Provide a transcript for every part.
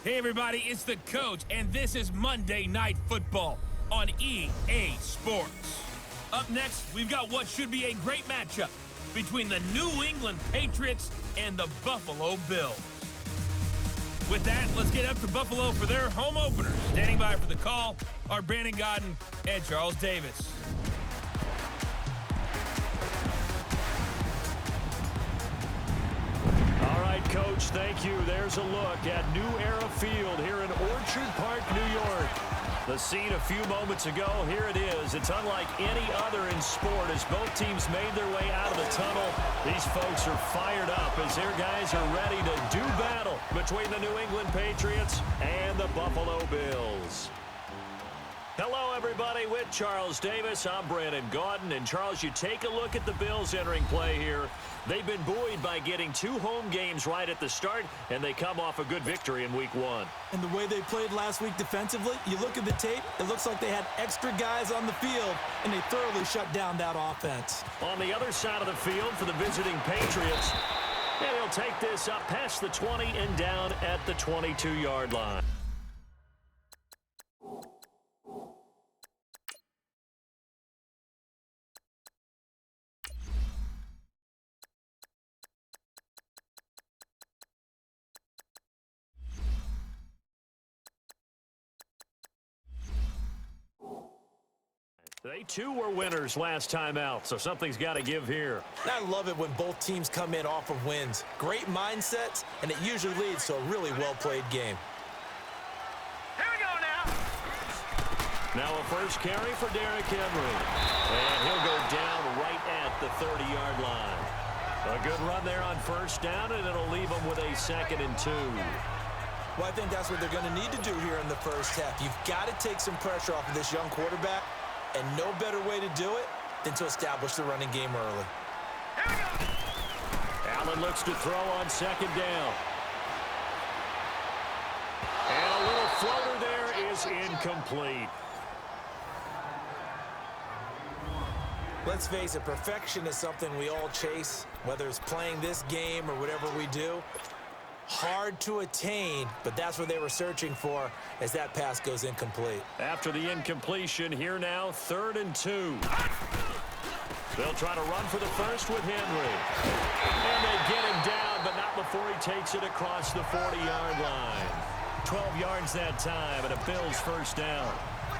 Hey everybody, it's the coach, and this is Monday Night Football on EA Sports. Up next, we've got what should be a great matchup between the New England Patriots and the Buffalo Bills. With that, let's get up to Buffalo for their home opener. Standing by for the call are Brandon Godden and Charles Davis. Coach, thank you. There's a look at New Era Field here in Orchard Park, New York. The scene a few moments ago, here it is. It's unlike any other in sport as both teams made their way out of the tunnel. These folks are fired up as their guys are ready to do battle between the New England Patriots and the Buffalo Bills. Hello, everybody. With Charles Davis, I'm Brandon Godden. And, Charles, you take a look at the Bills entering play here. They've been buoyed by getting 2 home games right at the start, and they come off a good victory in Week 1. And the way they played last week defensively, you look at the tape, it looks like they had extra guys on the field, and they thoroughly shut down that offense. On the other side of the field for the visiting Patriots, and he'll take this up past the 20 and down at the 22-yard line. They, too, were winners last time out, so something's got to give here. I love it when both teams come in off of wins. Great mindsets, and it usually leads to a really well-played game. Here we go now. Now a first carry for Derrick Henry. And he'll go down right at the 30-yard line. A good run there on first down, and it'll leave them with a 2nd and 2. Well, I think that's what they're going to need to do here in the first half. You've got to take some pressure off of this young quarterback. And no better way to do it than to establish the running game early. Allen looks to throw on 2nd down. And a little floater there is incomplete. Let's face it, perfection is something we all chase, whether it's playing this game or whatever we do. Hard to attain, but that's what they were searching for as that pass goes incomplete. After the incompletion, here now, 3rd and 2. They'll try to run for the first with Henry. And they get him down, but not before he takes it across the 40-yard line. 12 yards that time, and a Bills first down.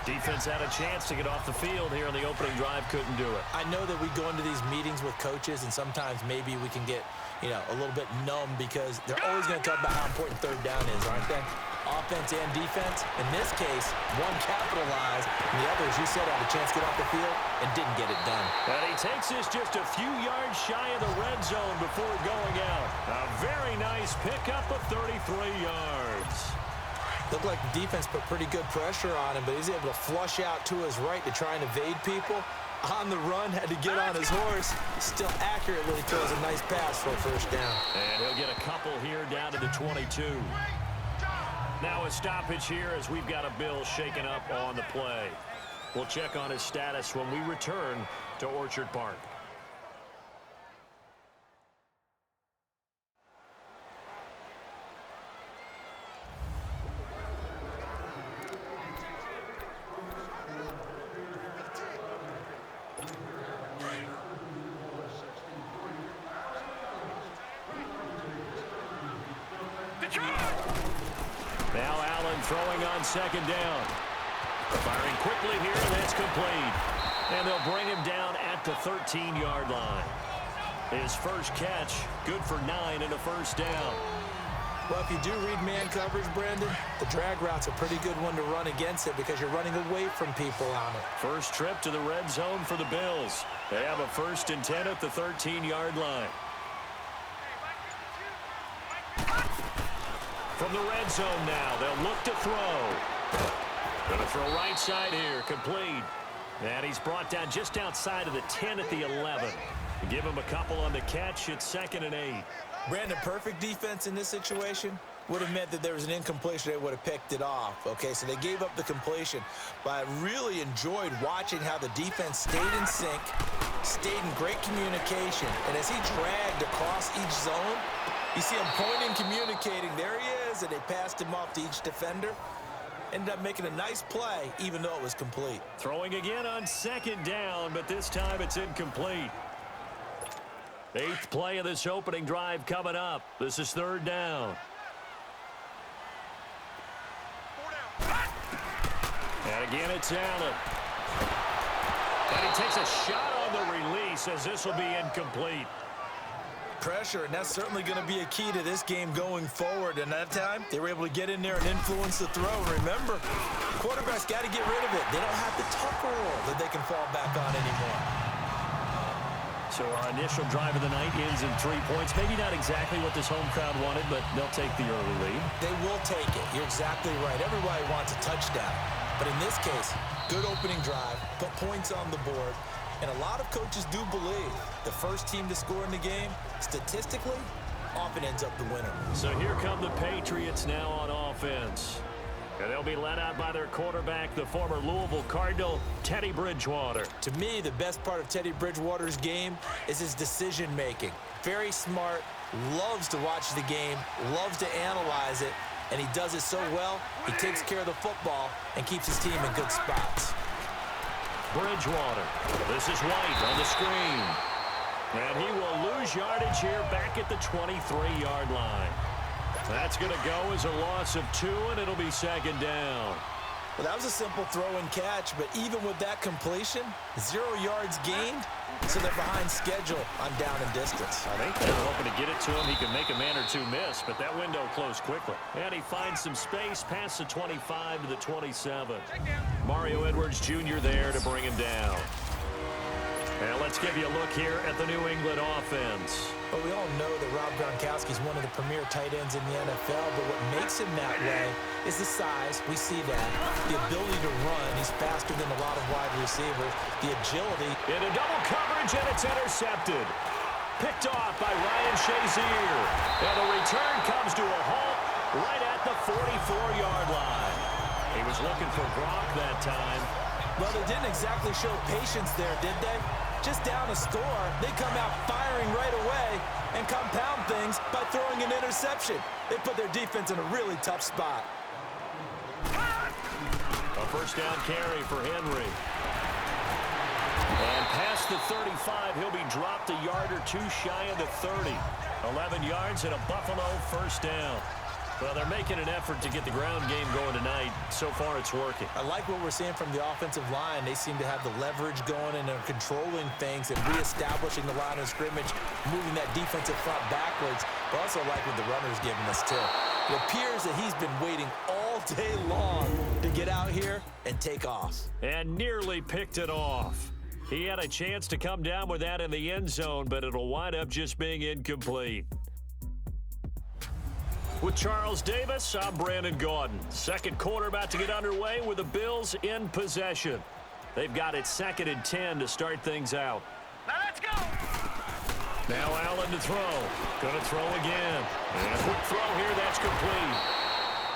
Defense had a chance to get off the field here on the opening drive, couldn't do it. I know that we go into these meetings with coaches, and sometimes maybe we can get, a little bit numb because they're always going to talk about how important 3rd down is, aren't they? Offense and defense. In this case, one capitalized, and the other, as you said, had a chance to get off the field and didn't get it done. And he takes this just a few yards shy of the red zone before going out. A very nice pickup of 33 yards. Looked like the defense put pretty good pressure on him, but he's able to flush out to his right to try and evade people. On the run, had to get on his horse. Still accurately throws a nice pass for a first down. And he'll get a couple here down to the 22. Now a stoppage here as we've got a Bill shaken up on the play. We'll check on his status when we return to Orchard Park. Now Allen throwing on 2nd down. Firing quickly here, and that's complete. And they'll bring him down at the 13-yard line. His first catch, good for 9 and a first down. Well, if you do read man coverage, Brandon, the drag route's a pretty good one to run against it because you're running away from people on it. First trip to the red zone for the Bills. They have a 1st and 10 at the 13-yard line. From the red zone now, they'll look to throw. Going to throw right side here, complete. And he's brought down just outside of the 10 at the 11. Give him a couple on the catch. It's 2nd and 8. Brandon, perfect defense in this situation would have meant that there was an incompletion. They would have picked it off. Okay, so they gave up the completion. But I really enjoyed watching how the defense stayed in sync, stayed in great communication. And as he dragged across each zone, you see him pointing, communicating. There he is. was, and they passed him off to each defender. Ended up making a nice play, even though it was complete. Throwing again on 2nd down, but this time it's incomplete. 8th play of this opening drive coming up. This is 3rd down. And again, it's Allen. And he takes a shot on the release as this will be incomplete. Pressure, and that's certainly going to be a key to this game going forward. And that time, they were able to get in there and influence the throw. Remember, quarterbacks got to get rid of it. They don't have the tucker roll that they can fall back on anymore. So our initial drive of the night ends in 3 points. Maybe not exactly what this home crowd wanted, but they'll take the early lead. They will take it. You're exactly right. Everybody wants a touchdown. But in this case, good opening drive, put points on the board. And a lot of coaches do believe the first team to score in the game, statistically, often ends up the winner. So here come the Patriots now on offense. And they'll be led out by their quarterback, the former Louisville Cardinal, Teddy Bridgewater. To me, the best part of Teddy Bridgewater's game is his decision-making. Very smart, loves to watch the game, loves to analyze it, and he does it so well, he takes care of the football and keeps his team in good spots. Bridgewater. This is White on the screen. And he will lose yardage here back at the 23-yard line. That's going to go as a loss of 2, and it'll be 2nd down. Well, that was a simple throw and catch, but even with that completion, 0 yards gained, so they're behind schedule on down and distance. I think they were hoping to get it to him. He could make a man or two miss, but that window closed quickly. And he finds some space past the 25 to the 27. Mario Edwards Jr. there to bring him down. And let's give you a look here at the New England offense. Well, we all know that Rob Gronkowski is one of the premier tight ends in the NFL, but what makes him that way is the size. We see that. The ability to run. He's faster than a lot of wide receivers. The agility. Into double coverage, and it's intercepted. Picked off by Ryan Shazier. And the return comes to a halt right at the 44-yard line. He was looking for Gronk that time. Well, they didn't exactly show patience there, did they? Just down a score, they come out firing right away and compound things by throwing an interception. They put their defense in a really tough spot. A first down carry for Henry. And past the 35, he'll be dropped a yard or two shy of the 30. 11 yards and a Buffalo first down. Well, they're making an effort to get the ground game going tonight. So far, it's working. I like what we're seeing from the offensive line. They seem to have the leverage going, and they're controlling things and reestablishing the line of scrimmage, moving that defensive front backwards. But also like what the runner's giving us, too. It appears that he's been waiting all day long to get out here and take off. And nearly picked it off. He had a chance to come down with that in the end zone, but it'll wind up just being incomplete. With Charles Davis, I'm Brandon Gaudin. Second quarter about to get underway with the Bills in possession. They've got it 2nd and 10 to start things out. Now let's go. Now Allen to throw. Going to throw again. And a quick throw here, that's complete.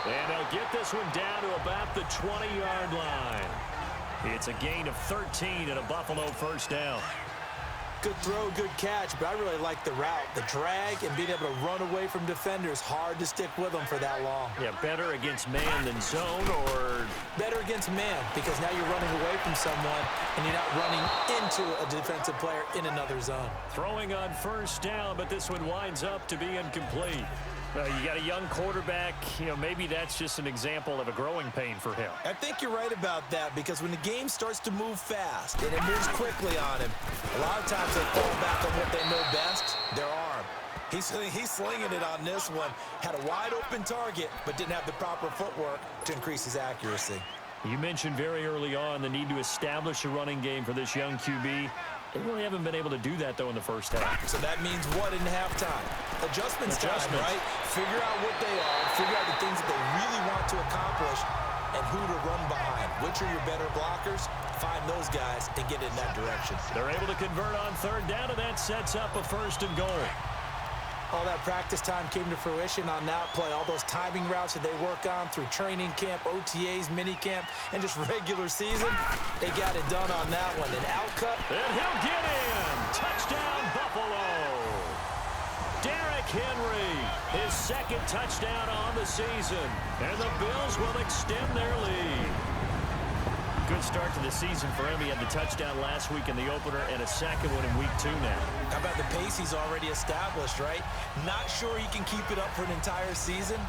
And they'll get this one down to about the 20-yard line. It's a gain of 13 and a Buffalo first down. Good throw, good catch, but I really like the route. The drag and being able to run away from defenders, hard to stick with them for that long. Yeah, better against man than zone, or? Better against man, because now you're running away from someone and you're not running into a defensive player in another zone. Throwing on first down, but this one winds up to be incomplete. You got a young quarterback, maybe that's just an example of a growing pain for him. I think you're right about that, because when the game starts to move fast and it moves quickly on him, a lot of times they fall back on what they know best, their arm. He's slinging it on this one. Had a wide open target, but didn't have the proper footwork to increase his accuracy. You mentioned very early on the need to establish a running game for this young QB. They really haven't been able to do that, though, in the first half. So that means what in halftime? Adjustments time, right? Figure out what they are, figure out the things that they really want to accomplish, and who to run behind. Which are your better blockers? Find those guys and get in that direction. They're able to convert on third down, and that sets up a 1st and goal. All that practice time came to fruition on that play. All those timing routes that they work on through training camp, OTAs, minicamp, and just regular season, they got it done on that one. An outcut. And he'll get in. Touchdown, Buffalo. Derrick Henry, his second touchdown on the season. And the Bills will extend their lead. Good start to the season for him. He had the touchdown last week in the opener and a second one in week 2 now. How about the pace he's already established, right? Not sure he can keep it up for an entire season,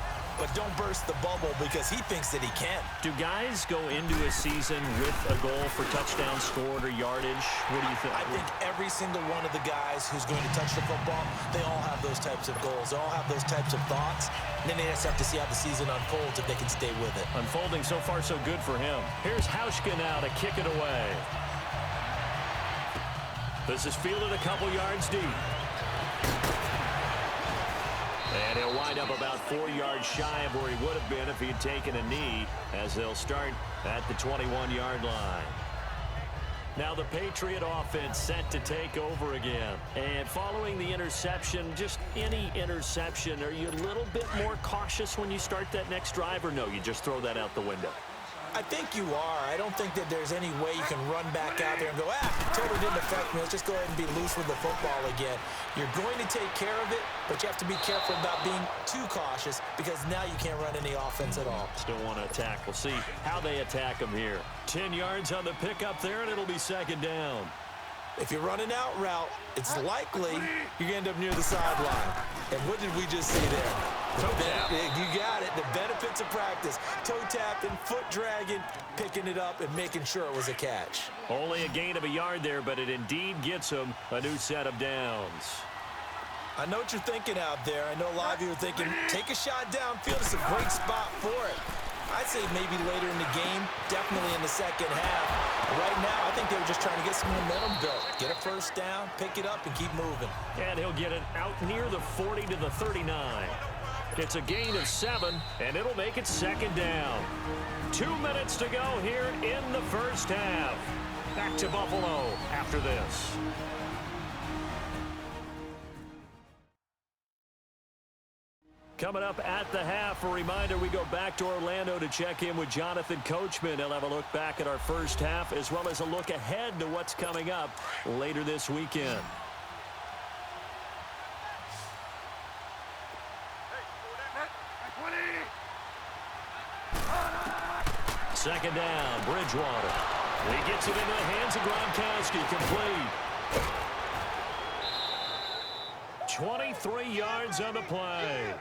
but don't burst the bubble because he thinks that he can. Do guys go into a season with a goal for touchdown scored or yardage? What do you think? I think every single one of the guys who's going to touch the football, they all have those types of goals. They all have those types of thoughts. And then they just have to see how the season unfolds if they can stay with it. Unfolding so far so good for him. Here's Hauschka now to kick it away. This is fielded a couple yards deep. And he'll wind up about 4 yards shy of where he would have been if he had taken a knee, as they'll start at the 21-yard line. Now the Patriot offense set to take over again. And following the interception, just any interception, are you a little bit more cautious when you start that next drive, or no, you just throw that out the window? I think you are. I don't think that there's any way you can run back out there and go, totally didn't affect me. Let's just go ahead and be loose with the football again. You're going to take care of it, but you have to be careful about being too cautious because now you can't run any offense at all. Still want to attack. We'll see how they attack him here. 10 yards on the pickup there, and it'll be second down. If you're running out route, it's likely you're going to end up near the sideline. And what did we just see there? You got it. The benefits of practice. Toe tapping, foot dragging, picking it up, and making sure it was a catch. Only a gain of a yard there, but it indeed gets him a new set of downs. I know what you're thinking out there. I know a lot of you are thinking, take a shot downfield. It's a great spot for it. I'd say maybe later in the game, definitely in the second half. Right now, I think they were just trying to get some momentum built. Get a first down, pick it up, and keep moving. And he'll get it out near the 40 to the 39. It's a gain of 7, and it'll make it second down. 2 minutes to go here in the first half. Back to Buffalo after this. Coming up at the half, a reminder, we go back to Orlando to check in with Jonathan Coachman. He'll have a look back at our first half as well as a look ahead to what's coming up later this weekend. Second down, Bridgewater. He gets it into the hands of Gronkowski, complete. 23 yards on the play.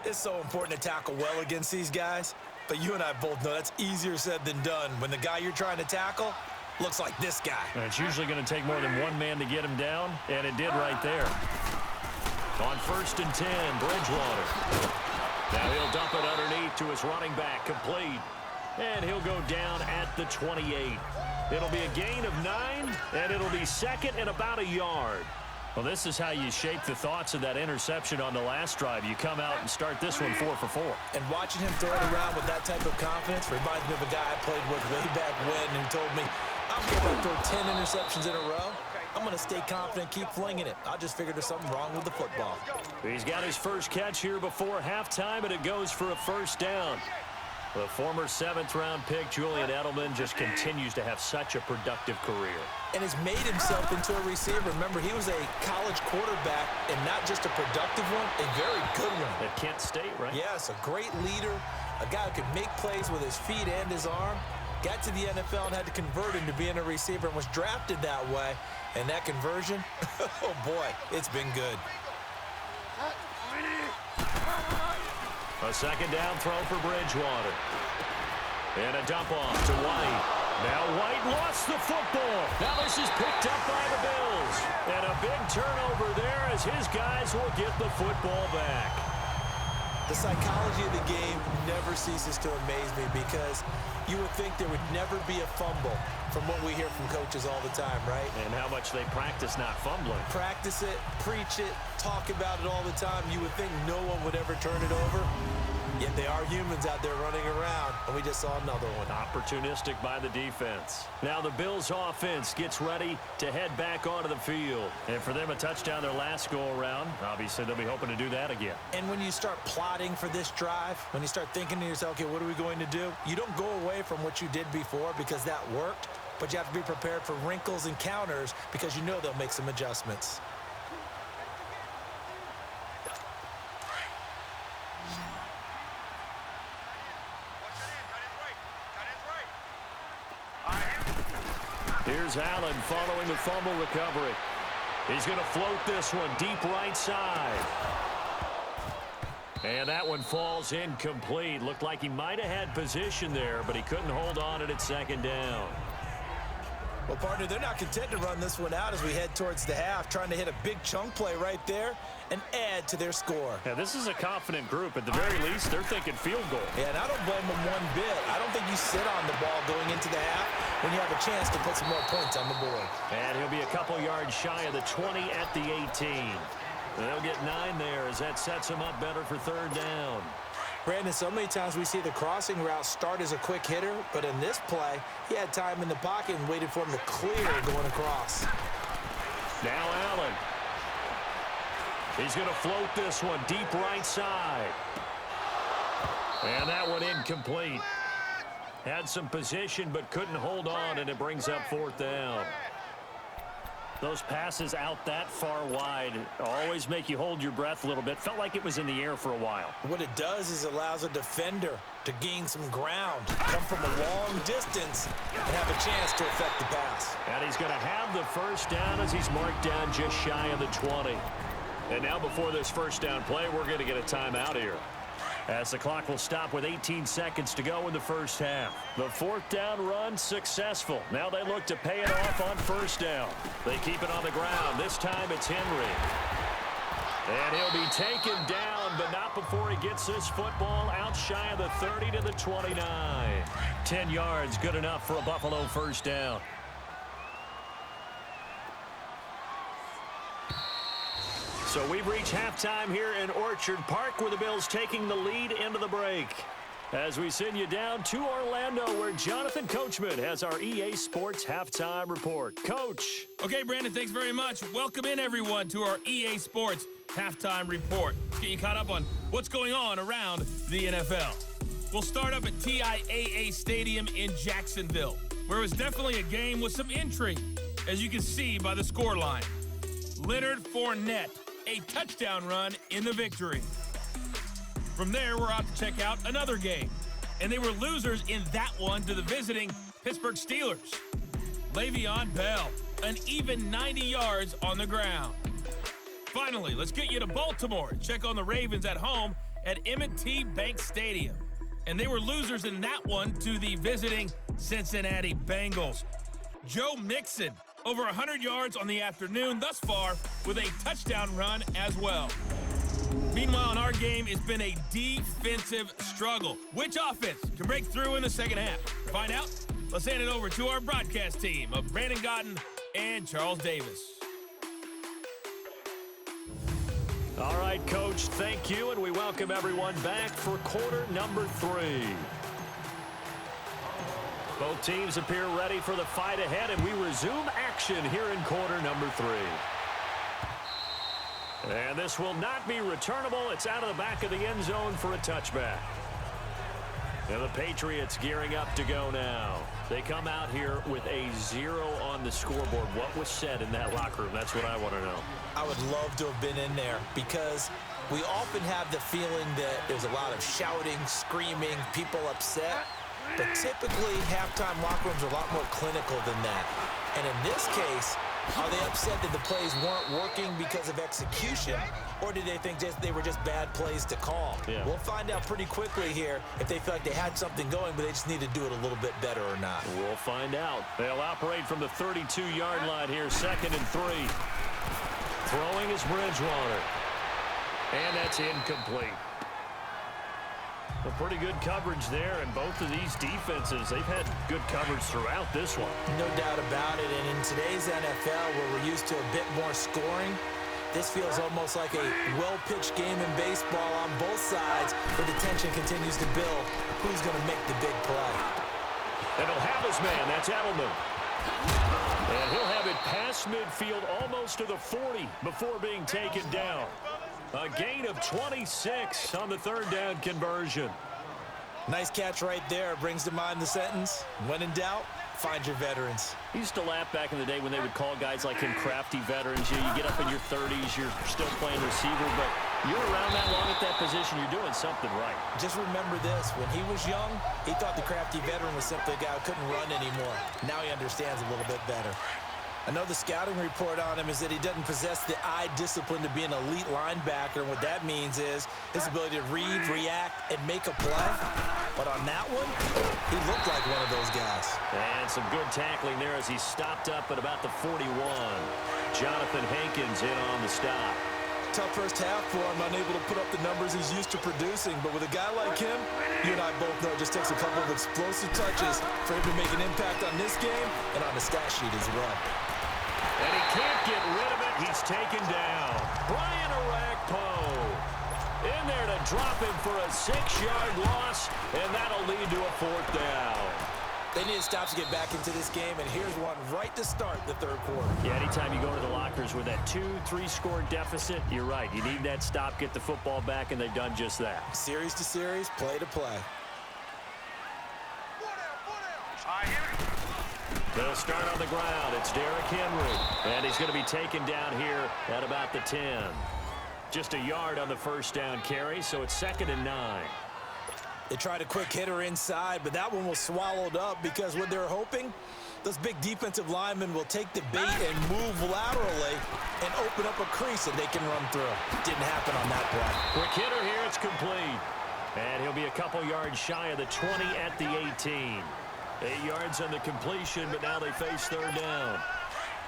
It's so important to tackle well against these guys, but you and I both know that's easier said than done when the guy you're trying to tackle looks like this guy. And it's usually going to take more than one man to get him down, and it did right there. On 1st and 10, Bridgewater. Now he'll dump it underneath to his running back, complete. And he'll go down at the 28. It'll be a gain of 9, and it'll be second and about a yard. Well, this is how you shape the thoughts of that interception on the last drive. You come out and start this one 4 for 4. And watching him throw it around with that type of confidence reminds me of a guy I played with way back when who told me, I'm going to throw 10 interceptions in a row. I'm going to stay confident, keep flinging it. I just figured there's something wrong with the football. He's got his first catch here before halftime, and it goes for a first down. The former 7th-round pick, Julian Edelman, just continues to have such a productive career. And has made himself into a receiver. Remember, he was a college quarterback, and not just a productive one, a very good one. At Kent State, right? Yes, a great leader, a guy who could make plays with his feet and his arm. Got to the NFL and had to convert into being a receiver and was drafted that way. And that conversion, oh boy, it's been good. A second down throw for Bridgewater. And a dump off to White. Now White lost the football. Now this is picked up by the Bills. And a big turnover there as his guys will get the football back. The psychology of the game never ceases to amaze me because you would think there would never be a fumble from what we hear from coaches all the time, right? And how much they practice not fumbling. Practice it, preach it, talk about it all the time. You would think no one would ever turn it over. Yet they are humans out there running around, and we just saw another one. Opportunistic by the defense. Now the Bills offense gets ready to head back onto the field. And for them, a touchdown their last go-around. Obviously, they'll be hoping to do that again. And when you start plotting for this drive, when you start thinking to yourself, okay, what are we going to do? You don't go away from what you did before because that worked, but you have to be prepared for wrinkles and counters because you know they'll make some adjustments. Here's Allen following the fumble recovery. He's going to float this one deep right side. And that one falls incomplete. Looked like he might have had position there, but he couldn't hold on at second down. Well, partner, they're not content to run this one out as we head towards the half, trying to hit a big chunk play right there and add to their score. Yeah, this is a confident group. At the very least, they're thinking field goal. Yeah, and I don't blame them one bit. I don't think you sit on the ball going into the half when you have a chance to put some more points on the board. And he'll be a couple yards shy of the 20 at the 18. And they'll get 9 there as that sets him up better for third down. Brandon, so many times we see the crossing route start as a quick hitter, but in this play, he had time in the pocket and waited for him to clear going across. Now Allen. He's going to float this one deep right side. And that one incomplete. Had some position but couldn't hold on, and it brings up fourth down. Those passes out that far wide always make you hold your breath a little bit. Felt like it was in the air for a while. What it does is allows a defender to gain some ground, come from a long distance, and have a chance to affect the pass. And he's going to have the first down as he's marked down just shy of the 20. And now before this first down play, we're going to get a timeout here, as the clock will stop with 18 seconds to go in the first half. The fourth down run successful. Now they look to pay it off on first down. They keep it on the ground. This time it's Henry. And he'll be taken down, but not before he gets this football out shy of the 30 to the 29. 10 yards, good enough for a Buffalo first down. So we've reached halftime here in Orchard Park, where the Bills taking the lead into the break. As we send you down to Orlando, where Jonathan Coachman has our EA Sports halftime report. Coach. Okay, Brandon, thanks very much. Welcome in, everyone, to our EA Sports halftime report. Let's get you caught up on what's going on around the NFL. We'll start up at TIAA Stadium in Jacksonville, where it was definitely a game with some intrigue, as you can see by the scoreline. Leonard Fournette, a touchdown run in the victory. From there, we're out to check out another game, and they were losers in that one to the visiting Pittsburgh Steelers. Le'Veon Bell, an even 90 yards on the ground. Finally, let's get you to Baltimore and check on the Ravens at home at M&T Bank Stadium. And they were losers in that one to the visiting Cincinnati Bengals. Joe Mixon, over 100 yards on the afternoon thus far with a touchdown run as well. Meanwhile, in our game, it's been a defensive struggle. Which offense can break through in the second half? To find out, let's hand it over to our broadcast team of Brandon Gotten and Charles Davis. All right, Coach, thank you, and we welcome everyone back for quarter number 3. Both teams appear ready for the fight ahead, and we resume action here in quarter number 3. And this will not be returnable. It's out of the back of the end zone for a touchback. And the Patriots gearing up to go now. They come out here with a 0 on the scoreboard. What was said in that locker room? That's what I want to know. I would love to have been in there, because we often have the feeling that there's a lot of shouting, screaming, people upset. But typically, halftime locker rooms are a lot more clinical than that. And in this case, are they upset that the plays weren't working because of execution, or did they think they were just bad plays to call? Yeah. We'll find out pretty quickly here if they feel like they had something going, but they just need to do it a little bit better or not. We'll find out. They'll operate from the 32-yard line here, 2nd and 3. Throwing is Bridgewater. And that's incomplete. A pretty good coverage there, and both of these defenses, they've had good coverage throughout this one. No doubt about it, and in today's NFL, where we're used to a bit more scoring, this feels almost like a well-pitched game in baseball on both sides, where the tension continues to build. Who's going to make the big play? And he'll have his man. That's Edelman. And he'll have it past midfield almost to the 40 before being taken down. A gain of 26 on the third down conversion. Nice catch right there. Brings to mind the sentence, when in doubt, find your veterans. I used to laugh back in the day when they would call guys like him crafty veterans. You get up in your 30s, you're still playing receiver, but You're around that long at that position, you're doing something right. Just remember this. When he was young, he thought the crafty veteran was simply a guy who couldn't run anymore. Now he understands a little bit better. I know the scouting report on him is that he doesn't possess the eye discipline to be an elite linebacker. And what that means is his ability to read, react, and make a play. But on that one, he looked like one of those guys. And some good tackling there as he stopped up at about the 41. Jonathan Hankins in on the stop. Tough first half for him, unable to put up the numbers he's used to producing. But with a guy like him, you and I both know it just takes a couple of explosive touches for him to make an impact on this game and on the stat sheet as well. And he can't get rid of it. He's taken down. Brian Orakpo in there to drop him for a 6-yard loss, and that'll lead to a 4th down. They need to stop to get back into this game, and here's one right to start the 3rd quarter. Yeah, anytime you go to the lockers with that 2-3 score deficit, you're right. You need that stop, get the football back, and they've done just that. Series to series, play to play. They'll start on the ground. It's Derrick Henry, and he's going to be taken down here at about the 10. Just a yard on the first down carry, so it's 2nd and 9. They tried a quick hitter inside, but that one was swallowed up because what they're hoping, those big defensive linemen will take the bait and move laterally and open up a crease that they can run through. Didn't happen on that play. Quick hitter here, it's complete. And he'll be a couple yards shy of the 20 at the 18. 8 yards on the completion, but now they face 3rd down.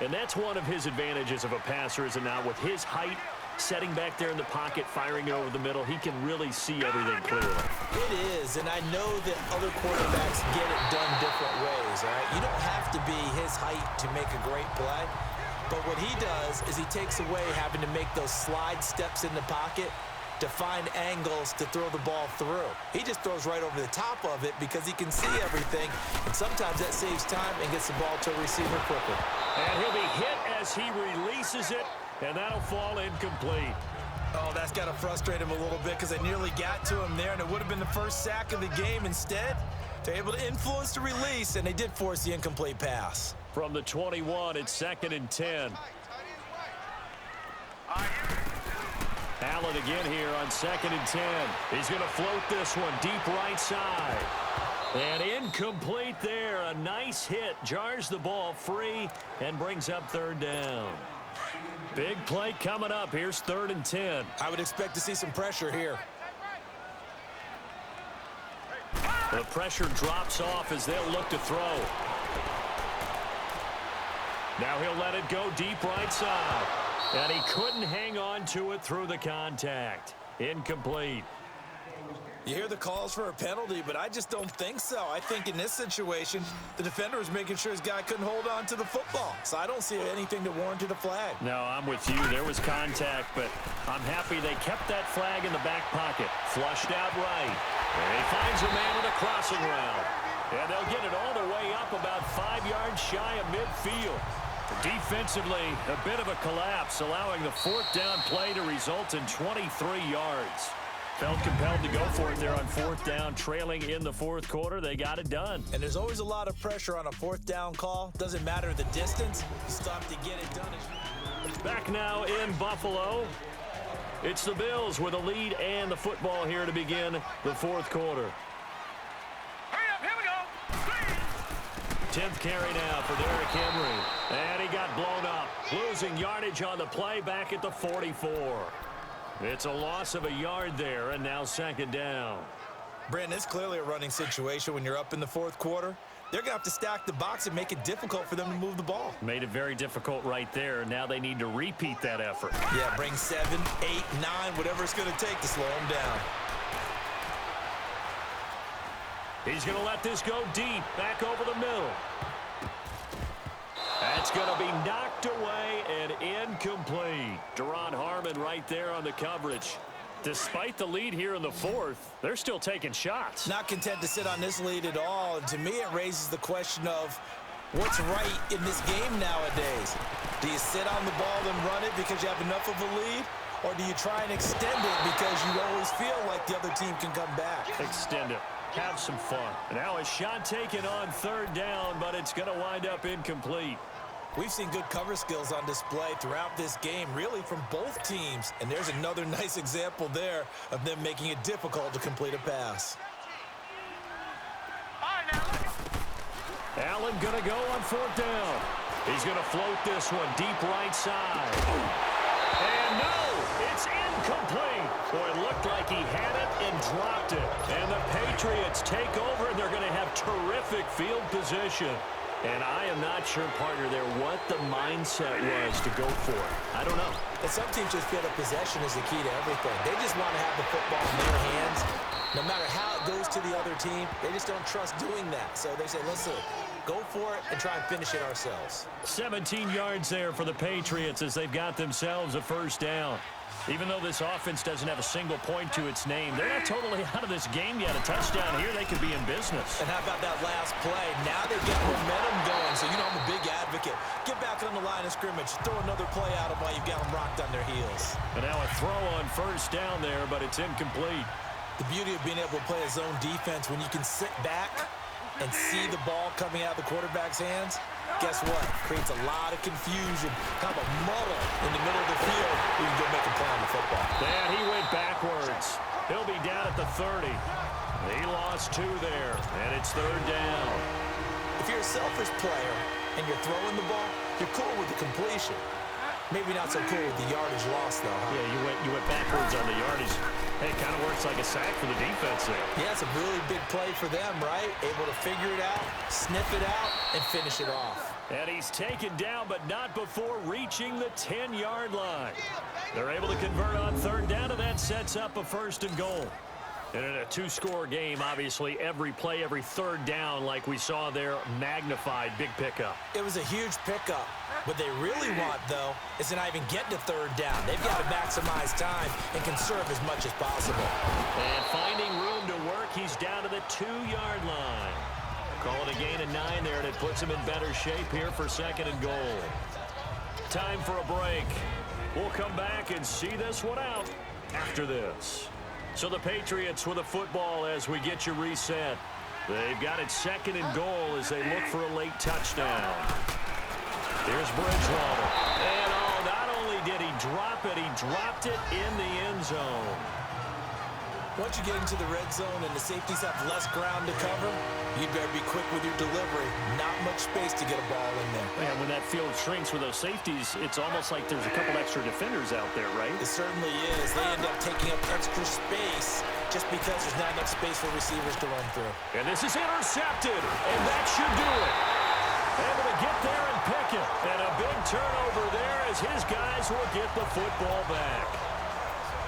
And that's one of his advantages of a passer, is it not? With his height, setting back there in the pocket, firing it over the middle, he can really see everything clearly. It is, and I know that other quarterbacks get it done different ways, all right? You don't have to be his height to make a great play, but what he does is he takes away having to make those slide steps in the pocket to find angles to throw the ball through. He just throws right over the top of it because he can see everything, and sometimes that saves time and gets the ball to a receiver quicker. And he'll be hit as he releases it, and that'll fall incomplete. Oh, that's got to frustrate him a little bit because they nearly got to him there, and it would have been the first sack of the game. Instead, they're able to influence the release, and they did force the incomplete pass. From the 21, it's 2nd and 10. Allen again here on 2nd and 10. He's going to float this one deep right side. And incomplete there. A nice hit. Jars the ball free and brings up 3rd down. Big play coming up. Here's 3rd and 10. I would expect to see some pressure here. The pressure drops off as they'll look to throw. Now he'll let it go deep right side. And he couldn't hang on to it through the contact. Incomplete. You hear the calls for a penalty, but I just don't think so. I think in this situation, the defender was making sure his guy couldn't hold on to the football. So I don't see anything that warranted a flag. No, I'm with you. There was contact, but I'm happy they kept that flag in the back pocket. Flushed out right. And he finds a man with a crossing route. And they'll get it all the way up about 5 yards shy of midfield. Defensively, a bit of a collapse, allowing the 4th down play to result in 23 yards. Felt compelled to go for it there on 4th down, trailing in the 4th quarter. They got it done. And there's always a lot of pressure on a 4th down call. Doesn't matter the distance. You stop to get it done. Back now in Buffalo. It's the Bills with a lead and the football here to begin the 4th quarter. Hurry up, here we go. 10th carry now for Derrick Henry. And he got blown up. Losing yardage on the play back at the 44. It's a loss of a yard there, and now 2nd down. Brandon, it's clearly a running situation when you're up in the 4th quarter. They're going to have to stack the box and make it difficult for them to move the ball. Made it very difficult right there. Now they need to repeat that effort. Yeah, bring 7, 8, 9, whatever it's going to take to slow them down. He's going to let this go deep, back over the middle. That's going to be knocked away and incomplete. Deron Harmon right there on the coverage. Despite the lead here in the 4th, they're still taking shots. Not content to sit on this lead at all. And to me, it raises the question of what's right in this game nowadays. Do you sit on the ball and run it because you have enough of a lead? Or do you try and extend it because you always feel like the other team can come back? Extend it. Have some fun. Now a shot taken on 3rd down, but it's going to wind up incomplete. We've seen good cover skills on display throughout this game, really from both teams. And there's another nice example there of them making it difficult to complete a pass. Allen going to go on 4th down. He's going to float this one deep right side. And no, it's incomplete. Boy, it looked like he had it and dropped it. And the Patriots take over, and they're going to have terrific field position. And I am not sure, partner, there what the mindset was to go for it. I don't know. And some teams just feel that possession is the key to everything. They just want to have the football in their hands. No matter how it goes to the other team, they just don't trust doing that. So they say, listen, go for it and try and finish it ourselves. 17 yards there for the Patriots as they've got themselves a 1st down. Even though this offense doesn't have a single point to its name, they're not totally out of this game yet. A touchdown here, they could be in business. And how about that last play? Now they've got momentum going, so you know I'm a big advocate. Get back on the line of scrimmage. Throw another play out of while you've got them rocked on their heels. And now a throw on 1st down there, but it's incomplete. The beauty of being able to play a zone defense when you can sit back and see the ball coming out of the quarterback's hands, guess what? Creates a lot of confusion, kind of a muddle in the middle of the field where you can go make a play on the football. And he went backwards. He'll be down at the 30. He lost 2 there, and it's 3rd down. If you're a selfish player and you're throwing the ball, you're cool with the completion. Maybe not so cool with the yardage loss, though, huh? Yeah, you went backwards on the yardage. Hey, it kind of works like a sack for the defense there. Yeah, it's a really big play for them, right? Able to figure it out, sniff it out, and finish it off. And he's taken down, but not before reaching the 10-yard line. They're able to convert on 3rd down, and that sets up a 1st and goal. And in a 2-score game, obviously, every play, every 3rd down, like we saw there, magnified, big pickup. It was a huge pickup. What they really want, though, is to not even get to 3rd down. They've got to maximize time and conserve as much as possible. And finding room to work, he's down to the 2-yard line. Call it a gain of 9 there, and it puts him in better shape here for 2nd and goal. Time for a break. We'll come back and see this one out after this. So the Patriots with a football as we get you reset. They've got it 2nd and goal as they look for a late touchdown. Here's Bridgewater. And not only did he drop it, he dropped it in the end zone. Once you get into the red zone and the safeties have less ground to cover, you'd better be quick with your delivery. Not much space to get a ball in there. And when that field shrinks with those safeties, it's almost like there's a couple extra defenders out there, right? It certainly is. They end up taking up extra space just because there's not enough space for receivers to run through. And this is intercepted, and that should do it. Able to get there and pick it. And a big turnover there as his guys will get the football back.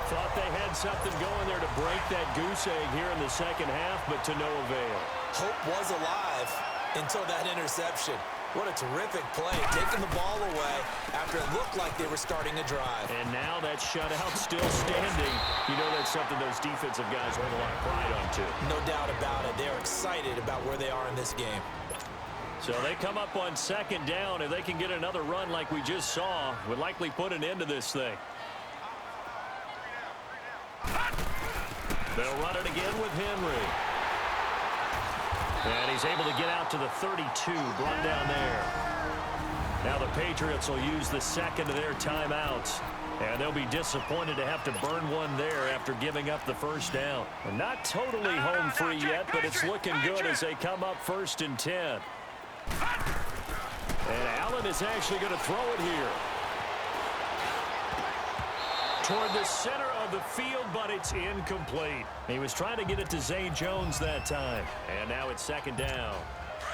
Thought they had something going there to break that goose egg here in the 2nd half, but to no avail. Hope was alive until that interception. What a terrific play, taking the ball away after it looked like they were starting a drive. And now that shutout still standing. You know that's something those defensive guys hold a lot of pride on, too. No doubt about it. They're excited about where they are in this game. So they come up on 2nd down. If they can get another run like we just saw, would likely put an end to this thing. They'll run it again with Henry. And he's able to get out to the 32, brought down there. Now the Patriots will use the 2nd of their timeouts. And they'll be disappointed to have to burn one there after giving up the 1st down. And not totally home free yet, but it's looking good as they come up 1st and 10. And Allen is actually going to throw it here. Toward the center of the field, but it's incomplete. He was trying to get it to Zay Jones that time. And now it's 2nd down.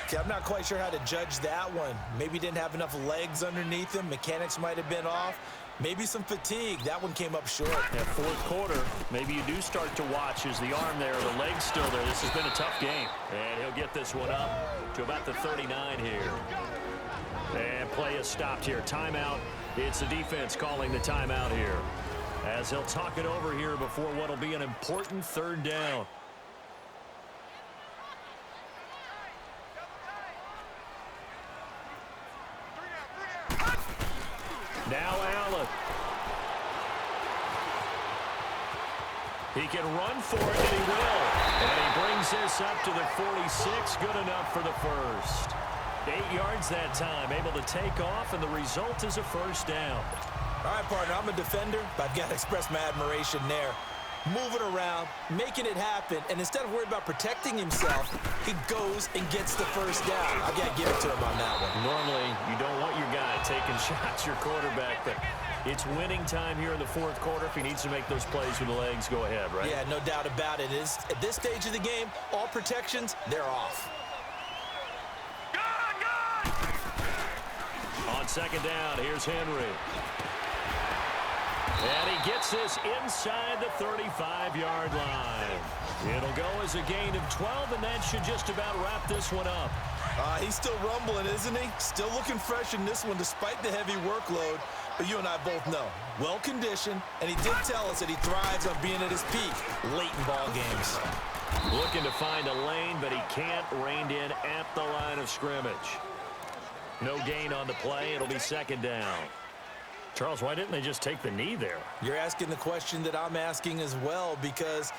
Okay, I'm not quite sure how to judge that one. Maybe didn't have enough legs underneath him. Mechanics might have been off. Maybe some fatigue. That one came up short. Yeah, 4th quarter, maybe you do start to watch as the arm there, the leg's still there. This has been a tough game. And he'll get this one up to about the 39 here. And play is stopped here. Timeout. It's the defense calling the timeout here, as he'll talk it over here before what will be an important 3rd down. Now Allen. He can run for it, and he will. And he brings this up to the 46. Good enough for the 1st. 8 yards that time, able to take off, and the result is a first down. All right, partner, I'm a defender, but I've got to express my admiration there. Moving around, making it happen, and instead of worrying about protecting himself, he goes and gets the first down. I've got to give it to him on that one. Normally, you don't want your guy taking shots, your quarterback, but it's winning time here in the fourth quarter. If he needs to make those plays with the legs, go ahead, right? Yeah, no doubt about it. At this stage of the game, all protections, they're off. On second down, here's Henry. And he gets this inside the 35-yard line. It'll go as a gain of 12, and that should just about wrap this one up. He's still rumbling, isn't he? Still looking fresh in this one despite the heavy workload. But you and I both know, well-conditioned, and he did tell us that he thrives on being at his peak late in ball games. Looking to find a lane, but he can't rein in at the line of scrimmage. No gain on the play. It'll be second down. Charles, why didn't they just take the knee there? You're asking the question that I'm asking as well, because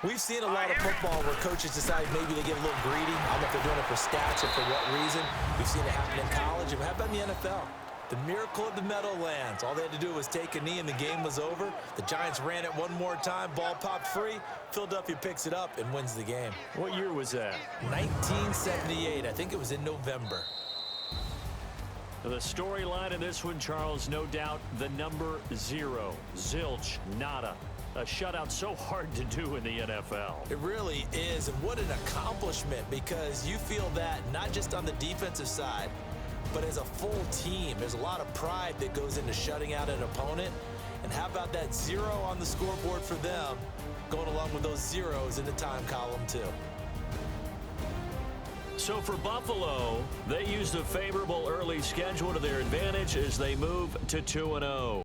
we've seen a lot of football where coaches decide maybe they get a little greedy. I don't know if they're doing it for stats or for what reason. We've seen it happen in college, and how about in the NFL? The miracle of the Meadowlands. All they had to do was take a knee, and the game was over. The Giants ran it one more time. Ball popped free. Philadelphia picks it up and wins the game. What year was that? 1978. I think it was in November. The storyline in this one, Charles, no doubt the number 0. Zilch, nada. A shutout so hard to do in the NFL. It really is, and what an accomplishment, because you feel that not just on the defensive side, but as a full team. There's a lot of pride that goes into shutting out an opponent. And how about that 0 on the scoreboard for them, going along with those zeros in the time column too. So for Buffalo, they used a favorable early schedule to their advantage as they move to 2-0.